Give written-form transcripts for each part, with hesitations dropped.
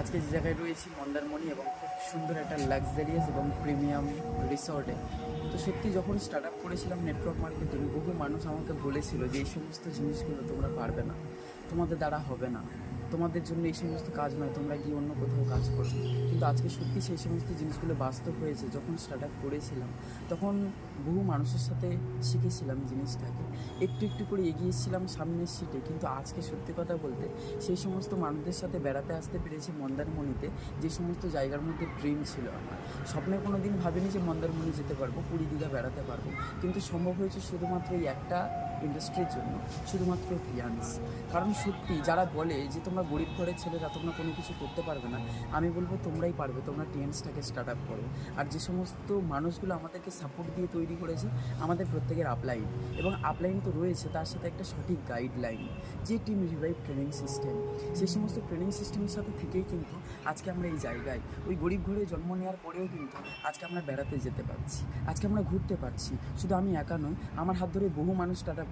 আজকে যে জায়গায় রয়েছি মন্দারমণি এবং খুব সুন্দর একটা লাক্সারিয়াস এবং প্রিমিয়াম রিসর্টে। তো সত্যি যখন স্টার্ট আপ করেছিলাম নেটওয়ার্ক মার্কেটিং, বহু মানুষ আমাকে বলেছিল যে এই সমস্ত জিনিসগুলো তোমরা পারবে না, তোমাদের দ্বারা হবে না, তোমাদের জন্য এই সমস্ত কাজ নয়, তোমরা গিয়ে অন্য কোথাও কাজ করো। কিন্তু আজকে সত্যি সেই সমস্ত জিনিসগুলো বাস্তব হয়েছে। যখন স্টার্ট আপ করেছিলাম তখন বহু মানুষের সাথে শিখেছিলাম জিনিসটাকে, একটু একটু করে এগিয়েছিলাম সামনের সিটে। কিন্তু আজকে সত্যি কথা বলতে সেই সমস্ত মানুষদের সাথে বেড়াতে আসতে পেরেছি মন্দারমণিতে, যে সমস্ত জায়গার মধ্যে ড্রিম ছিল আমার। স্বপ্নে কোনো দিন ভাবিনি যে মন্দারমণি যেতে পারবো, পুরী দীঘা বেড়াতে পারবো, কিন্তু সম্ভব হয়েছে শুধুমাত্র এই একটা ইন্ডাস্ট্রির জন্য, শুধুমাত্র টিয়ান্স। কারণ সত্যি যারা বলে যে তোমরা গরিব ঘরের ছেলেরা, তোমরা কোনো কিছু করতে পারবে না, আমি বলবো তোমরাই পারবে, তোমরা টিয়ান্সটাকে স্টার্ট আপ করো। আর যে সমস্ত মানুষগুলো আমাদেরকে সাপোর্ট দিয়ে তৈরি করেছে, আমাদের প্রত্যেকের আপলাইন, এবং আপলাইন তো রয়েছে, তার সাথে একটা সঠিক গাইডলাইন, যে টিম রিভাইভ ট্রেনিং সিস্টেম, সেই সমস্ত ট্রেনিং সিস্টেমের সাথে থেকেই কিন্তু আজকে আমরা এই জায়গায়, ওই গরিব ঘরে জন্ম নেওয়ার পরেও কিন্তু আজকে আমরা বেড়াতে যেতে পারছি, আজকে আমরা ঘুরতে পারছি। শুধু আমি একা নই, আমার হাত ধরে বহু মানুষ স্টার্ট আপ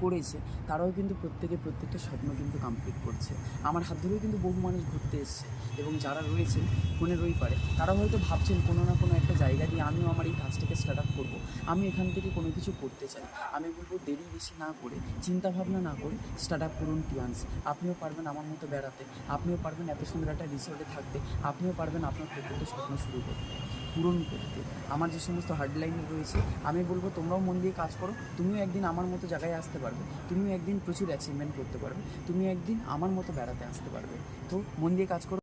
করেছে, তারাও কিন্তু প্রত্যেকটা স্বপ্ন কিন্তু কমপ্লিট করছে। আমার হাত ধরেও কিন্তু বহু মানুষ ঘুরতে এসছে, এবং যারা রয়েছেন ফোনের ওই পারে, তারাও হয়তো ভাবছেন কোনো না কোনো একটা জায়গা দিয়ে আমিও আমার এই কাজটাকে স্টার্ট আপ করবো, আমি এখান থেকে কোনো কিছু করতে চাই। আমি বলবো দেরি বেশি না করে, চিন্তা ভাবনা না করে স্টার্ট আপ করুন টিয়ান্স। আপনিও পারবেন আমার মতো বেড়াতে, আপনিও পারবেন এত সুন্দর একটা রিসোর্টে থাকতে, আপনিও পারবেন আপনার প্রত্যেকটা স্বপ্ন শুরু করতে, পূরণ করতে। আমার যে সমস্ত হার্ডলাইন রয়েছে, আমি বলবো তোমরাও মন দিয়ে কাজ করো, তুমিও একদিন আমার মতো জায়গায় আসতে পারবে, তুমিও একদিন প্রচুর অ্যাচিভমেন্ট করতে পারবে, তুমি একদিন আমার মতো বেড়াতে আসতে পারবে। তো মন দিয়ে কাজ করো।